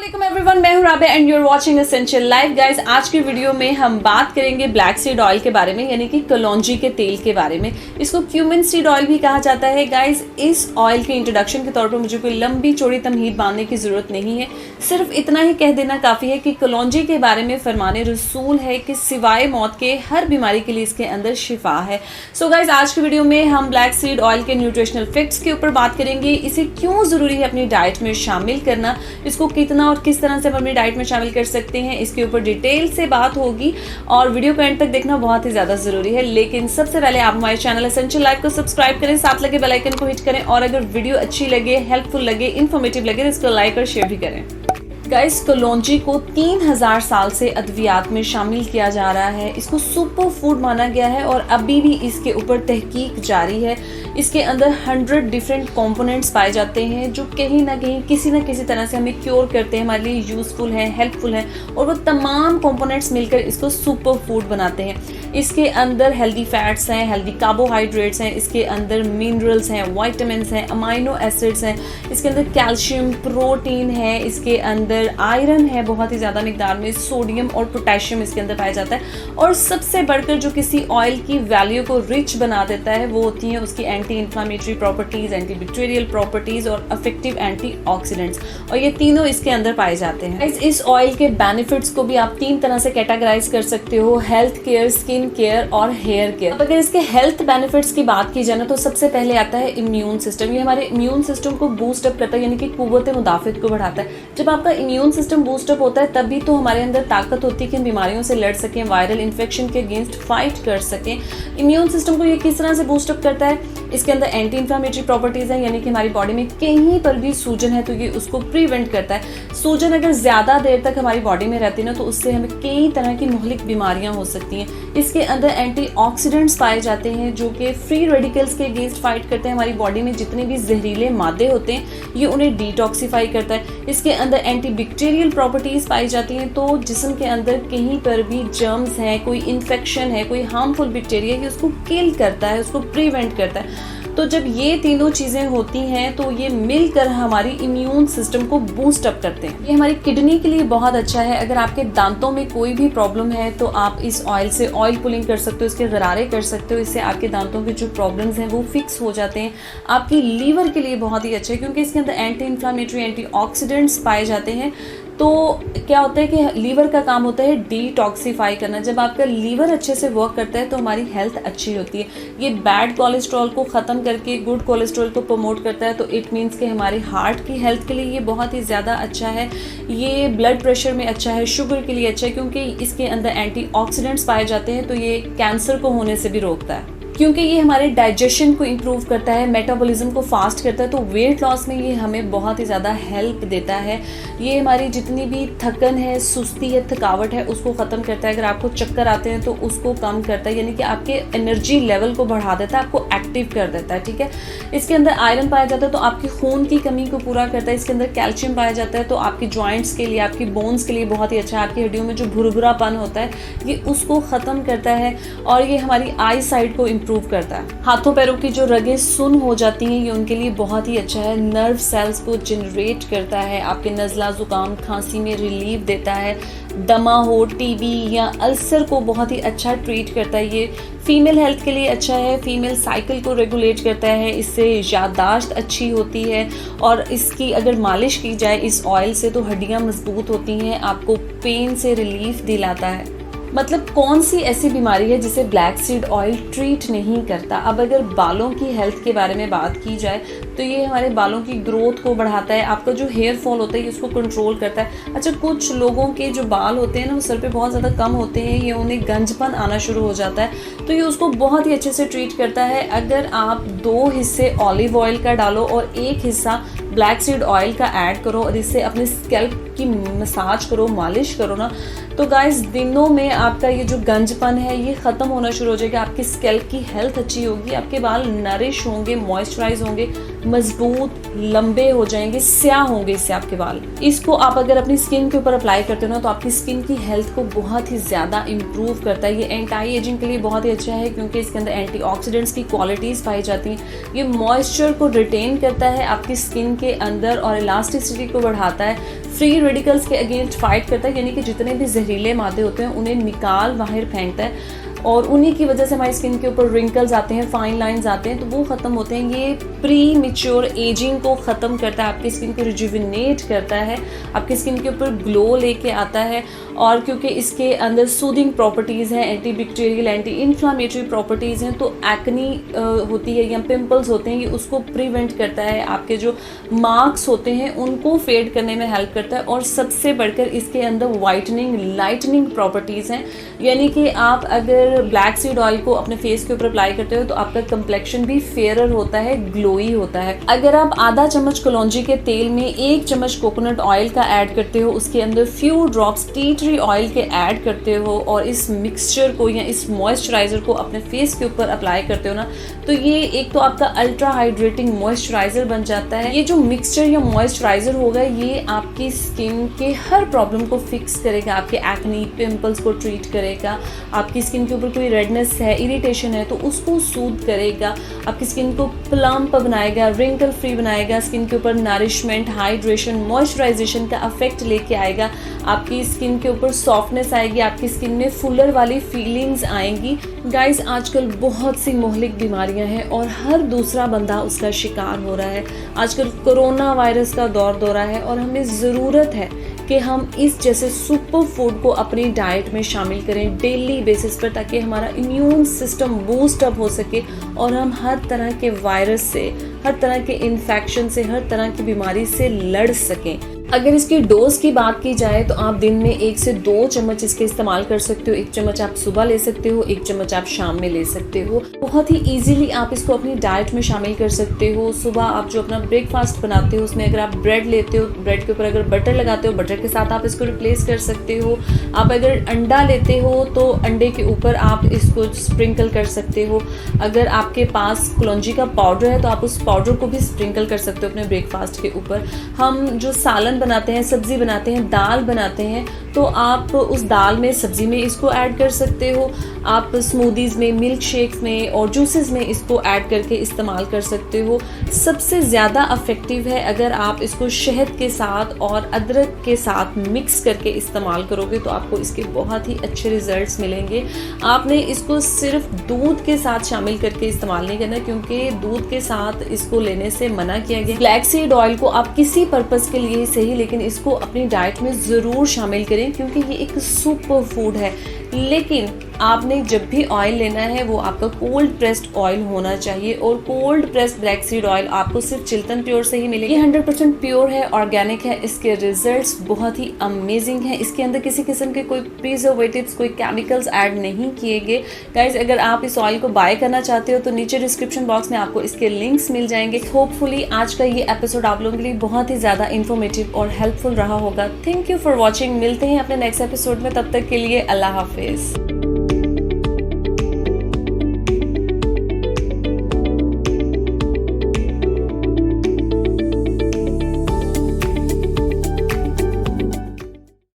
अस्सलाम एवरीवन, मैं हूं Rabe and you are watching essential life. Guys, आज की वीडियो में हम बात करेंगे ब्लैक सीड ऑयल के बारे में, यानी कि कलौंजी के तेल के बारे में। इसको क्यूमिन सीड ऑयल भी कहा जाता है। गाइस, इस ऑयल के इंट्रोडक्शन के तौर पर मुझे कोई लंबी चौड़ी तमहीद बांधने की जरूरत नहीं है। सिर्फ इतना ही कह देना काफ़ी है कि कलौंजी के बारे में फरमाने रसूल है कि सिवाय मौत के हर बीमारी के लिए इसके अंदर शिफा है। सो गाइस, आज की वीडियो में हम ब्लैक सीड ऑयल के न्यूट्रिशनल फैक्ट्स के ऊपर बात करेंगे। इसे क्यों ज़रूरी है अपनी डाइट में शामिल करना, इसको कितना और किस तरह से हम अपनी डाइट में शामिल कर सकते हैं, इसके ऊपर डिटेल से बात होगी और वीडियो को एंड तक देखना बहुत ही ज़्यादा ज़रूरी है। लेकिन सबसे पहले आप हमारे चैनल एसेंशियल लाइफ को सब्सक्राइब करें, साथ लगे बेल आइकन को हिट करें और अगर वीडियो अच्छी लगे, हेल्पफुल लगे, इन्फॉर्मेटिव लगे तो इसको लाइक और शेयर भी करें। गाइस, कलौंजी को 3000 साल से अद्वियात में शामिल किया जा रहा है। इसको सुपर फूड माना गया है और अभी भी इसके ऊपर तहकीक जारी है। इसके अंदर 100 डिफरेंट कंपोनेंट्स पाए जाते हैं जो कहीं ना कहीं किसी न किसी तरह से हमें क्योर करते हैं, हमारे लिए यूज़फुल हैं, हेल्पफुल हैं और वो तमाम कंपोनेंट्स मिलकर इसको सुपर फूड बनाते हैं। इसके अंदर हेल्दी फैट्स हैं, हेल्दी कार्बोहाइड्रेट्स हैं, इसके अंदर मिनरल्स हैं, वाइटामिन्स हैं, अमाइनो एसिड्स हैं, इसके अंदर कैल्शियम, प्रोटीन है, इसके अंदर आयरन है बहुत ही ज़्यादा मिकदार में, सोडियम और पोटेशियम इसके अंदर पाया जाता है। और सबसे बढ़कर जो किसी ऑयल की वैल्यू को रिच बना देता है वो होती है उसकी anti inflammatory properties, anti bacterial properties और इफेक्टिव एंटीऑक्सीडेंट्स, और ये तीनों इसके अंदर पाए जाते हैं। इस ऑयल के बेनिफिट्स को भी आप 3 तरह से कैटेगराइज कर सकते हो: हेल्थ केयर, स्किन केयर और हेयर केयर। अब अगर इसके हेल्थ बेनिफिट्स की बात की जाए ना तो सबसे पहले आता है इम्यून सिस्टम। ये हमारे इम्यून सिस्टम को बूस्ट अप करता है, यानी कि कुव्वत मुदाफित को बढ़ाता है। जब आपका इम्यून सिस्टम बूस्ट अप होता है तभी तो हमारे अंदर ताकत होती है कि हम बीमारियों से लड़ सकें, वायरल इन्फेक्शन के अगेंस्ट फाइट कर सकें। इम्यून सिस्टम को ये किस तरह से बूस्ट अप करता है? इसके अंदर एंटी इन्फ्लामेटरी प्रॉपर्टीज हैं, यानी कि हमारी बॉडी में कहीं पर भी सूजन है तो ये उसको प्रिवेंट करता है। सूजन अगर ज़्यादा देर तक हमारी बॉडी में रहती है ना तो उससे हमें कई तरह की मुहलिक बीमारियां हो सकती हैं। इसके अंदर एंटीऑक्सीडेंट्स पाए जाते हैं जो कि फ्री रेडिकल्स के अगेंस्ट फाइट करते हैं। हमारी बॉडी में जितने भी जहरीले मादे होते हैं ये उन्हें डिटॉक्सीफाई करता है। इसके अंदर एंटी बैक्टीरियल प्रॉपर्टीज पाई जाती हैं, तो जिस्म के अंदर कहीं पर भी जर्म्स हैं, कोई इन्फेक्शन है, कोई हार्मफुल बैक्टीरिया है, उसको किल करता है, उसको प्रिवेंट करता है। तो जब ये तीनों चीज़ें होती हैं तो ये मिलकर हमारी इम्यून सिस्टम को बूस्ट अप करते हैं। ये हमारी किडनी के लिए बहुत अच्छा है। अगर आपके दांतों में कोई भी प्रॉब्लम है तो आप इस ऑयल से ऑयल पुलिंग कर सकते हो, इसके गरारे कर सकते हो। इससे आपके दांतों के जो प्रॉब्लम्स हैं वो फिक्स हो जाते हैं। आपकी लीवर के लिए बहुत ही अच्छा है क्योंकि इसके अंदर एंटी इन्फ्लामेटरी, एंटीऑक्सीडेंट्स पाए जाते हैं। तो क्या होता है कि लीवर का काम होता है डिटॉक्सीफाई करना। जब आपका लीवर अच्छे से वर्क करता है तो हमारी हेल्थ अच्छी होती है। ये बैड कोलेस्ट्रॉल को ख़त्म करके गुड कोलेस्ट्रॉल को प्रमोट करता है, तो इट मीन्स कि हमारे हार्ट की हेल्थ के लिए ये बहुत ही ज़्यादा अच्छा है। ये ब्लड प्रेशर में अच्छा है, शुगर के लिए अच्छा है क्योंकि इसके अंदर एंटीऑक्सीडेंट्स पाए जाते हैं, तो ये कैंसर को होने से भी रोकता है। क्योंकि ये हमारे डाइजेशन को इम्प्रूव करता है, मेटाबॉलिज्म को फास्ट करता है, तो वेट लॉस में ये हमें बहुत ही ज़्यादा हेल्प देता है। ये हमारी जितनी भी थकन है, सुस्ती है, थकावट है, उसको ख़त्म करता है। अगर आपको चक्कर आते हैं तो उसको कम करता है, यानी कि आपके एनर्जी लेवल को बढ़ा देता है, आपको एक्टिव कर देता है। ठीक है, इसके अंदर आयरन पाया जाता है तो आपकी खून की कमी को पूरा करता है। इसके अंदर कैल्शियम पाया जाता है तो आपकी जॉइंट्स के लिए, आपकी बोन्स के लिए बहुत ही अच्छा है। आपकी हड्डियों में जो भुरभुरापन होता है ये उसको ख़त्म करता है और ये हमारी आई साइट को इम्प्रूव करता है। हाथों पैरों की जो रगें सुन्न हो जाती हैं ये उनके लिए बहुत ही अच्छा है। नर्व सेल्स को जनरेट करता है, आपके नज़ला, ज़ुकाम, खांसी में रिलीफ देता है। दमा हो, टीबी या अल्सर को बहुत ही अच्छा ट्रीट करता है। ये फीमेल हेल्थ के लिए अच्छा है, फीमेल साइकिल को रेगुलेट करता है, इससे याददाश्त अच्छी होती है और इसकी अगर मालिश की जाए इस ऑयल से तो हड्डियाँ मजबूत होती हैं, आपको पेन से रिलीफ दिलाता है। मतलब कौन सी ऐसी बीमारी है जिसे ब्लैक सीड ऑयल ट्रीट नहीं करता? अब अगर बालों की हेल्थ के बारे में बात की जाए तो ये हमारे बालों की ग्रोथ को बढ़ाता है, आपका जो हेयर फॉल होता है उसको कंट्रोल करता है। अच्छा, कुछ लोगों के जो बाल होते हैं ना वो सर पे बहुत ज़्यादा कम होते हैं, ये उन्हें गंजपन आना शुरू हो जाता है, तो ये उसको बहुत ही अच्छे से ट्रीट करता है। अगर आप 2 हिस्से ऑलिव ऑयल का डालो और 1 हिस्सा ब्लैक सीड ऑयल का ऐड करो और इससे अपने स्कैल्प की मसाज करो, मालिश करो ना, तो गाइस दिनों में आपका ये जो गंजपन है ये ख़त्म होना शुरू हो जाएगा। आपकी स्कैल्प की हेल्थ अच्छी होगी, आपके बाल नरिश होंगे, मॉइस्चराइज होंगे, मजबूत, लंबे हो जाएंगे, स्याह होंगे इससे आपके बाल। इसको आप अगर अपनी स्किन के ऊपर अप्लाई करते हो ना तो आपकी स्किन की हेल्थ को बहुत ही ज़्यादा इम्प्रूव करता है। ये एंटी एजिंग के लिए बहुत ही अच्छा है क्योंकि इसके अंदर एंटीऑक्सीडेंट्स की क्वालिटीज़ पाई जाती हैं। ये मॉइस्चर को रिटेन करता है आपकी स्किन के अंदर और इलास्टिसिटी को बढ़ाता है, फ्री रेडिकल्स के अगेंस्ट फाइट करता है, यानी कि जितने भी जहरीले मादे होते हैं उन्हें निकाल बाहर फेंकता है और उन्हीं की वजह से हमारी स्किन के ऊपर रिंकल्स आते हैं, फाइन लाइंस आते हैं, तो वो ख़त्म होते हैं। ये प्री मैच्योर एजिंग को ख़त्म करता है, आपकी स्किन को रिजुविनेट करता है, आपकी स्किन के ऊपर ग्लो लेके आता है। और क्योंकि इसके अंदर सूदिंग प्रॉपर्टीज़ हैं, anti bacterial, anti inflammatory properties हैं, तो एक्नी होती है या पिंपल्स होते हैं, ये उसको प्रिवेंट करता है। आपके जो मार्क्स होते हैं उनको फेड करने में हेल्प करता है। और सबसे बढ़कर इसके अंदर वाइटनिंग, लाइटनिंग प्रॉपर्टीज़ हैं, यानी कि आप अगर ब्लैक सीड ऑयल को अपने फेस के ऊपर अप्लाई करते हो तो आपका कंप्लेक्शन भी फेयरर होता है, ग्लोई होता है। अगर आप आधा चम्मच कलौंजी के तेल में 1 चम्मच कोकोनट ऑयल का ऐड करते हो, उसके अंदर few drops tea tree oil के ऐड करते हो और इस मिक्सचर को या इस मॉइस्चराइजर को अपने फेस के ऊपर अप्लाई करते हो ना, तो ये एक तो आपका अल्ट्रा हाइड्रेटिंग मॉइस्चराइजर बन जाता है। ये जो मिक्सचर या मॉइस्चराइजर होगा ये आपकी स्किन के हर प्रॉब्लम को फिक्स करेगा, आपके एक्नी, पिंपल्स को ट्रीट करेगा, आपकी स्किन के ऊपर कोई रेडनेस है, इरिटेशन है तो उसको सूद करेगा, आपकी स्किन को प्लम्प बनाएगा, रिंकल फ्री बनाएगा, स्किन के ऊपर नरिशमेंट, हाइड्रेशन, मॉइस्चराइजेशन का इफेक्ट लेके आएगा, आपकी स्किन के ऊपर सॉफ्टनेस आएगी, आपकी स्किन में फुलर वाली फीलिंग्स आएंगी। गाइस आजकल बहुत सी मोहलिक बीमारियां हैं और हर दूसरा बंदा उसका शिकार हो रहा है। आजकल कोरोना वायरस का दौर दौरा है और हमें ज़रूरत है कि हम इस जैसे सुपर फूड को अपनी डाइट में शामिल करें डेली बेसिस पर, ताकि हमारा इम्यून सिस्टम बूस्ट अप हो सके और हम हर तरह के वायरस से, हर तरह के इन्फेक्शन से, हर तरह की बीमारी से लड़ सकें। अगर इसकी डोज की बात की जाए तो आप दिन में 1 से 2 चम्मच इसके इस्तेमाल कर सकते हो। 1 चम्मच आप सुबह ले सकते हो, 1 चम्मच आप शाम में ले सकते हो। बहुत ही इजीली आप इसको अपनी डाइट में शामिल कर सकते हो। सुबह आप जो अपना ब्रेकफास्ट बनाते हो उसमें अगर आप ब्रेड लेते हो, ब्रेड के ऊपर अगर बटर लगाते हो, बटर के साथ आप इसको रिप्लेस कर सकते हो। आप अगर अंडा लेते हो तो अंडे के ऊपर आप इसको स्प्रिंकल कर सकते हो। अगर आपके पास कलौंजी का पाउडर है तो आप उस पाउडर को भी स्प्रिंकल कर सकते हो अपने ब्रेकफास्ट के ऊपर। हम जो सालन बनाते हैं, सब्जी बनाते हैं, दाल बनाते हैं, तो आप उस दाल में, सब्जी में इसको ऐड कर सकते हो। आप स्मूदीज़ में, मिल्क शेक्स में और जूसेस में इसको ऐड करके इस्तेमाल कर सकते हो। सबसे ज़्यादा इफ़ेक्टिव है अगर आप इसको शहद के साथ और अदरक के साथ मिक्स करके इस्तेमाल करोगे तो आपको इसके बहुत ही अच्छे रिजल्ट्स मिलेंगे। आपने इसको सिर्फ दूध के साथ शामिल करके इस्तेमाल नहीं करना, क्योंकि दूध के साथ इसको लेने से मना किया गया। ब्लैक सीड ऑयल को आप किसी पर्पज़ के लिए सही, लेकिन इसको अपनी डाइट में ज़रूर शामिल करें क्योंकि ये एक सुपर फूड है। लेकिन आपने जब भी ऑयल लेना है वो आपका कोल्ड प्रेस्ड ऑयल होना चाहिए और cold pressed black seed oil आपको सिर्फ चिल्तन प्योर से ही मिलेगी। 100% प्योर है, ऑर्गेनिक है, इसके रिजल्ट्स बहुत ही अमेजिंग हैं। इसके अंदर किसी किस्म के कोई प्रिजर्वेटिव्स, कोई केमिकल्स ऐड नहीं किए गए। गाइज अगर आप इस ऑयल को बाय करना चाहते हो तो नीचे डिस्क्रिप्शन बॉक्स में आपको इसके लिंक्स मिल जाएंगे। होपफुली आज का ये एपिसोड आप लोगों के लिए बहुत ही ज़्यादा इन्फॉर्मेटिव और हेल्पफुल रहा होगा। Thank you for watching. मिलते हैं अपने नेक्स्ट एपिसोड में, तब तक के लिए अल्लाह हाफिज़।